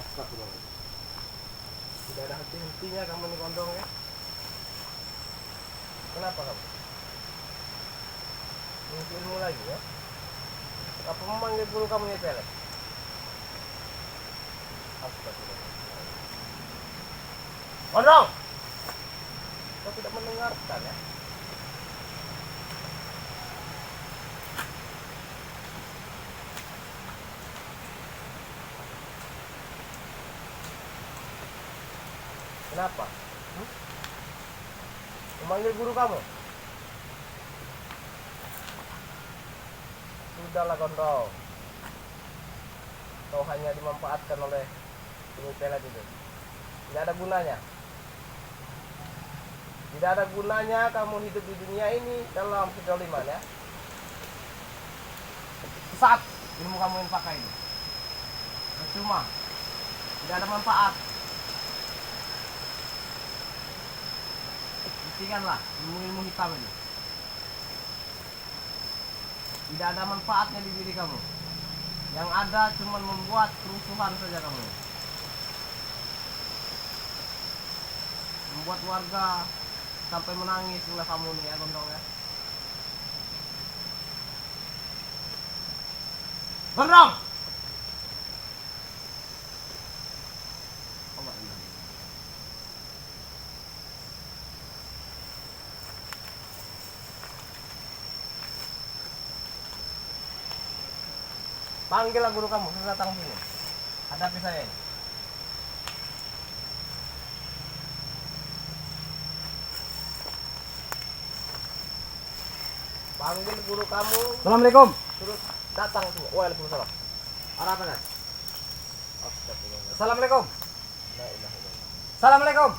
Astagfirullahaladzim. Tidak ada henti-hentinya kamu nih gondrong ya. Kenapa kamu? Menuntut ilmu lagi ya? Apa memanggil guru kamu nyepelek? Astagfirullahaladzim. Gondrong! Kau tidak mendengarkan ya? Kenapa? Memanggil guru kamu? Sudahlah gondrong. Kau hanya dimanfaatkan oleh ini pelet itu. Tidak ada gunanya. Tidak ada gunanya kamu hidup di dunia ini dalam kezaliman ya. Sesat ilmu kamu yang pakai ini. Percuma. Tidak ada manfaat. Buktikanlah ilmu-ilmu hitam ini. Tidak ada manfaatnya di diri kamu. Yang ada cuma membuat kerusuhan saja kamu. Membuat warga sampai menangis oleh kamu nih ya gondrong ya. Gondrong! Panggillah guru kamu, sudah datang sini. Hadapi saya ini. Panggil guru kamu. Assalamualaikum. Terus datang sini. Waalaikumsalam. Arah apa kan? Astagfirullah. Assalamualaikum. La ilaha illallah. Assalamualaikum.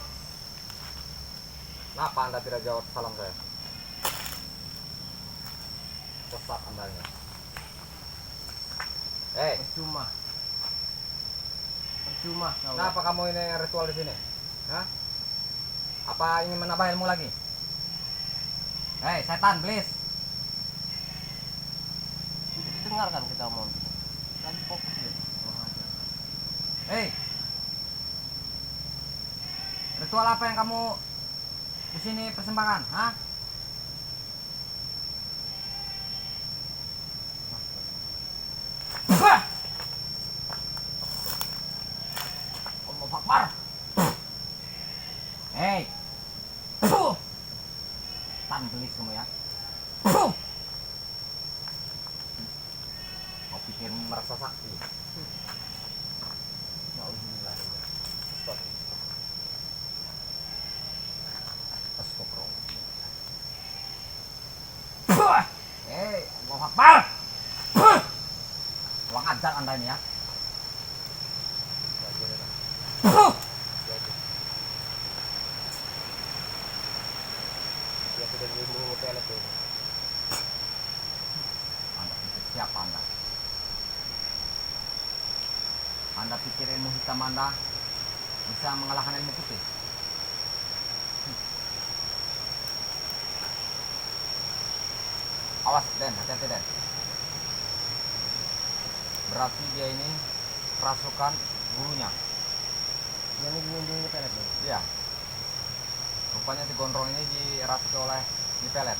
Kenapa Anda tidak jawab salam saya? Sesat Andanya. Percuma. Percuma kau. Kenapa kamu ini ritual di sini? Hah? Apa ingin menambah ilmu lagi? Hei, setan, please. Tidak didengarkan kita omong. Lagi fokus ya. Hei. Ritual apa yang kamu di sini persembahkan? Hah? Allahu Akbar. Hei. Tan belis kamu ya. Kau pikir merasa sakti? Nauzubillah. Astagfirullah. Hei, Allahu Akbar. Kurang ajar Anda ini ya. Ya sudah ilmu pelet ini. Anda pikir siapa Anda? Anda pikir ilmu hitam Anda bisa mengalahkan ilmu putih? Awas Den, hati-hati Den. Berarti dia ini kerasukan gurunya. Yang ini pelet ini. Iya. Rupanya si gondrong ini dirasuki oleh di pelet.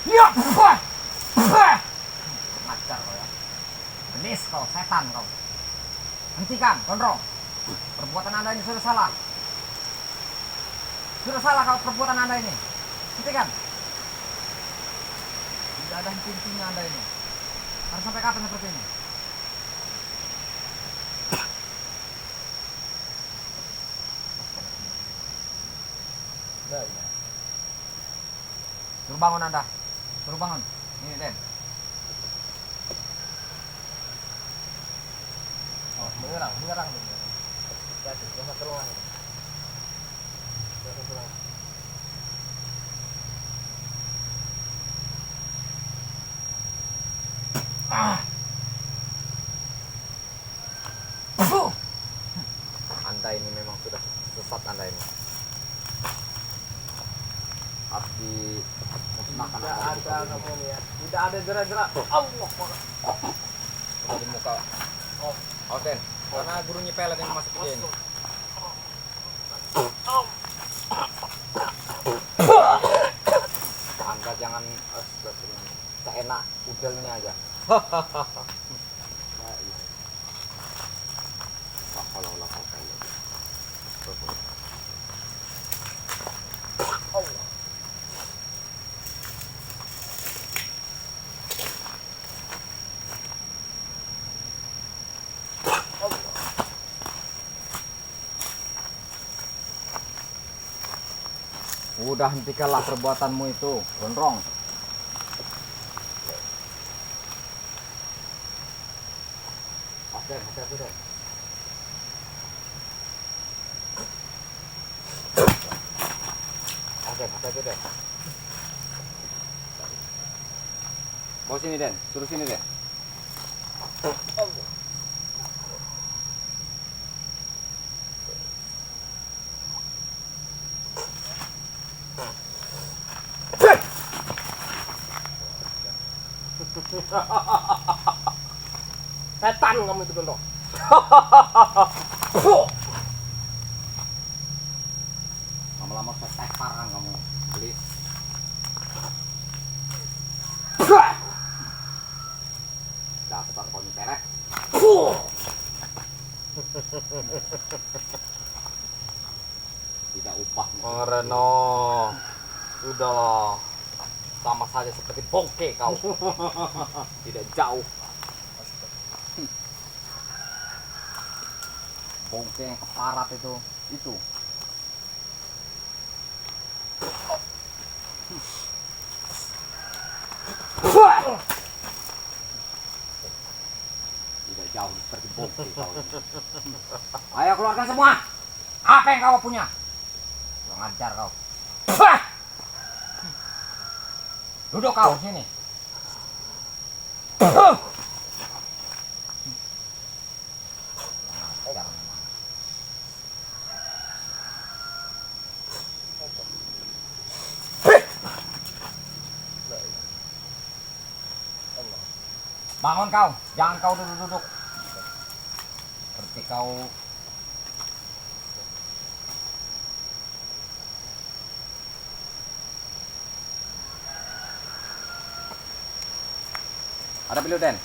Ya, ngajar kau ya. Genis kau, setan kau. Hentikan, gondrong. Perbuatan Anda ini sudah salah. Sudah salah kau perbuatan Anda ini. Hentikan. Tidak ada henti-hentinya Anda ini. Harus sampai kapan seperti ini? Nah, ya. Suruh bangun Anda. Suruh bangun. Ini Den. Oh, menyerang ini. Jadi, jangan terulang. Jangan terulang. Anda Anda ini memang sudah sesat Anda ini. Harus dimusnahkan Tidak Anda ada kamu nih ya. Tidak ada gerak-gerak. Allah. di muka. Oh. Oke, karena guru nyepelet yang masuk ke ini. Anda jangan seenak udelnya aja. Udah hentikanlah perbuatanmu itu, gondrong. Oke, sudah. Oke, sudah. Bawa sini, Den. Suruh sini, Den. Setan kamu itu gondok. Lama-lama saya tepar kan kamu, please. Dasar kau nyepelek. Tidak upah. Reno, udahlah. Sama saja seperti bongke kau. Tidak jauh. Bongke yang keparat itu. Tidak jauh seperti bongke kau. Ayo keluarkan semua. Apa yang kau punya? Kurang ajar kau. Duduk kau sini. Bangun kau, jangan kau duduk-duduk. Seperti kau ada pilu, Den.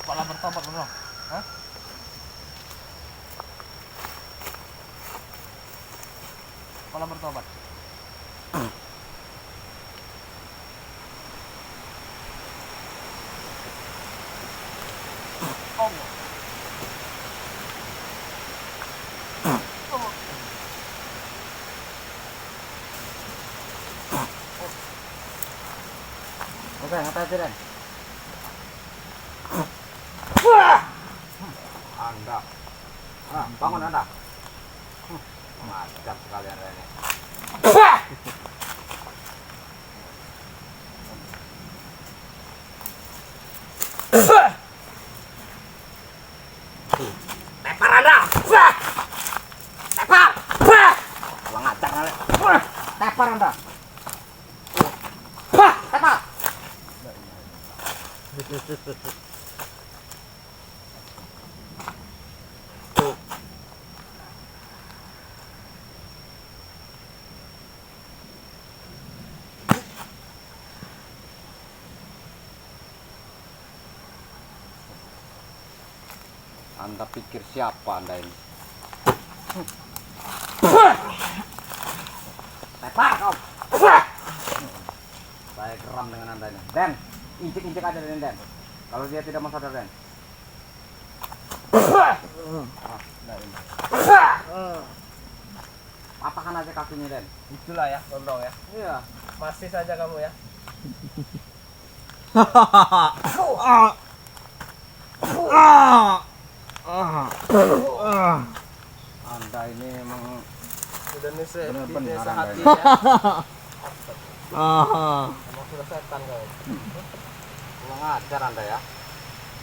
Kepala bertobat bro. Hah? Kepala bertobat. Allah. Oke, hati-hati, Den. Anda. Bangun Anda. Mantap sekali Anda ini. Tepar Anda. Tepar. Kurang ajar Anda. Tepar Anda. Tepar. Anda pikir siapa Anda ini? Tepar kau. Saya geram dengan Anda ini. Den, injek-injek aja Den. Kalau dia tidak mau sadar Den. Patahkan aja kakinya Den. Itulah ya, gondrong ya. Iya. Masih saja kamu ya. Anda ini emang Sudah benar-benar sehati Anda ya. Emang sudah setan kau. kurang ajar Anda ya.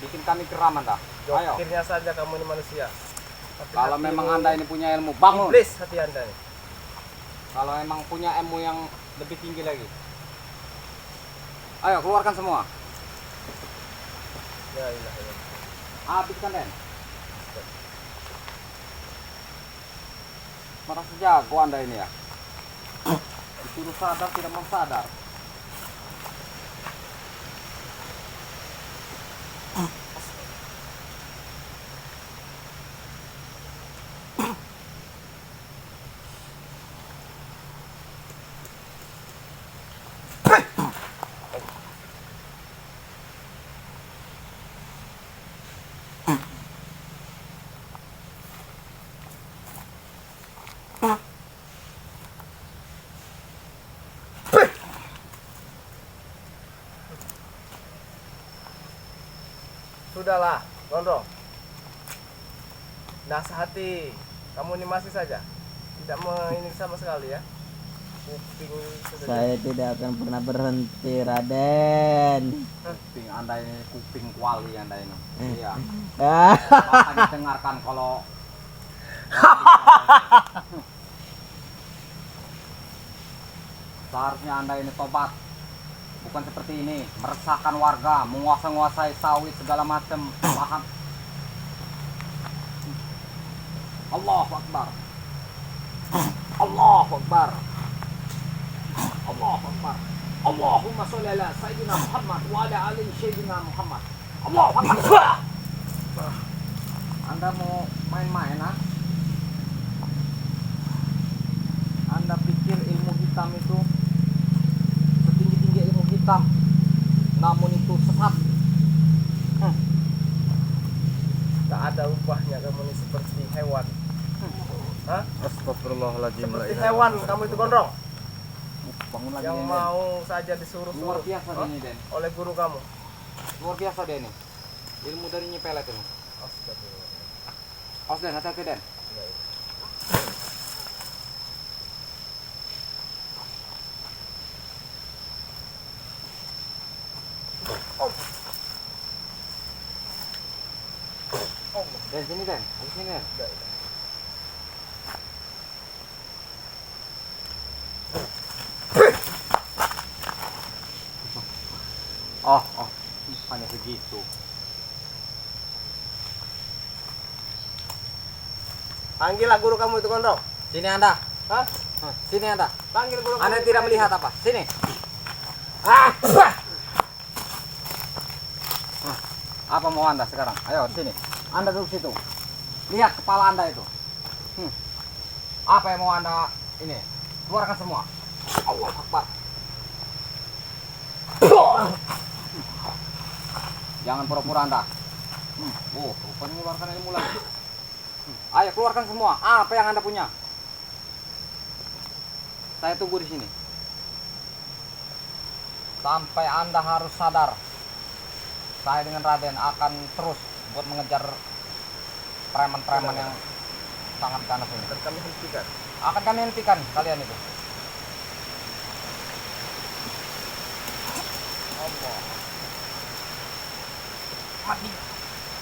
Bikin kami geram Anda. Ayo. Akhirnya saja kamu ini manusia. Tapi Kalau hatimu memang Anda ini punya ilmu, bangun. iblis hati Anda ini. Kalau memang punya ilmu yang lebih tinggi lagi. Ayo keluarkan semua. Ya ilah ya. Habiskan Den. Merasa jago Anda ini ya. Disuruh sadar tidak mau sadar. Sudahlah, gondrong. Nasihati, kamu ini masih saja tidak mau ini sama sekali ya. Kuping sudah Saya tidak akan pernah berhenti, Raden. Kuping Anda ini kuping kuali Anda ini. Iya. Ah, Makanya dengarkan kalau seharusnya Anda ini tobat. Bukan seperti ini, meresahkan warga, menguasai sawit segala macam. Paham? Allahu Akbar. Allahu Akbar. Allahu Akbar. Allahumma sholli ala sayyidina Muhammad wa ala ali sayyidina Muhammad. Allahu Akbar. Anda mau main-main ah? Anda pikir ilmu hitam itu setinggi-tinggi ilmu hitam, namun itu sesat. tak ada upahnya kamu ini seperti hewan. Hah? Astagfirullahaladzim. Seperti hewan kamu itu gondrong Bangun lagi yang Den. mau saja Luar disuruh-suruh biasa Hah? ini Den. oleh guru kamu. Luar biasa dia ini. Ilmu dari nyepelet ini. Astagfirullah. Awas Den, hati-hati Den. Ya, ya. Den sini Den, habis sini Den. Ya, ya. Oh, hanya segitu. Panggillah guru kamu itu gondrong. Sini Anda. Hah? Sini Anda. Panggil guru Anda kamu. tidak melihat apa? Sini. Apa mau Anda sekarang? Ayo sini. Anda duduk situ. Lihat kepala Anda itu. Apa yang mau Anda ini? Keluarkan semua. Allah Akbar. Jangan pura-pura Anda. Rupanya mengeluarkan ilmu lagi. Ayo keluarkan semua. Apa yang Anda punya? Saya tunggu di sini. Sampai Anda harus sadar. Saya dengan Raden akan terus buat mengejar preman-preman yang sangat ganas ini. Dan kami hentikan. Akan kami hentikan kalian itu. Allah. Mati.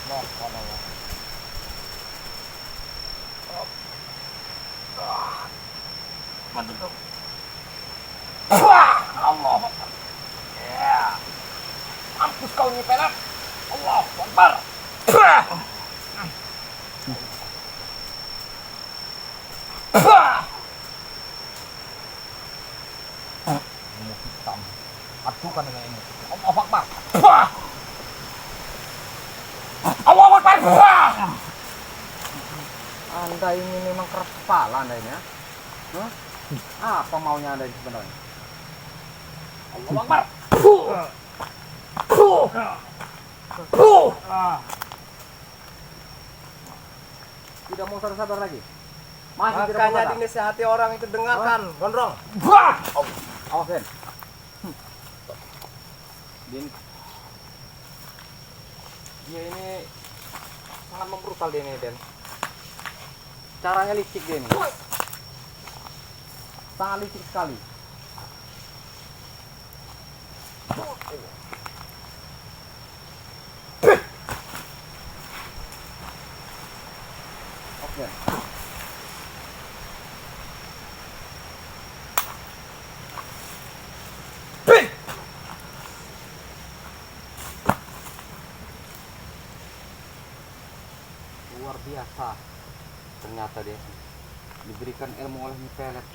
Allah, Allah. Mantap. Allah. Ya. Mampus kau nyepelat. Allah Akbar. Ilmu hitam. Adukan dengan ini. Allah Akbar. Allah Akbar. Anda ini memang keras kepala Anda ini ya. Hah? Apa maunya Anda ini sebenarnya? Allahu Akbar. Tidak mau sadar-sadar lagi. Masih tidak mau Makanya sadar. dinasihati orang itu dengarkan, gondrong. Awas Den. Din. Dia ini sangat membrutal dia ini Den. Caranya licik dia ini. Sangat licik sekali. Oke. Luar biasa. Ternyata dia diberikan ilmu oleh Nyi Pelet.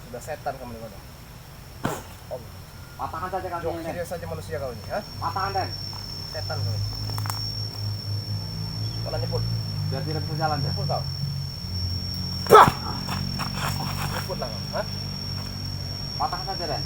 Sudah setan kamu nih gondrong. Patahkan saja kakinya Den. Jokir saja manusia kau ini, ha? Patahkan Den. Setan kau ini. Kau nyebut, Biar tidak bisa jalan Den. nyebut kau. Nyebut lah kau, ha? Patahkan saja Den.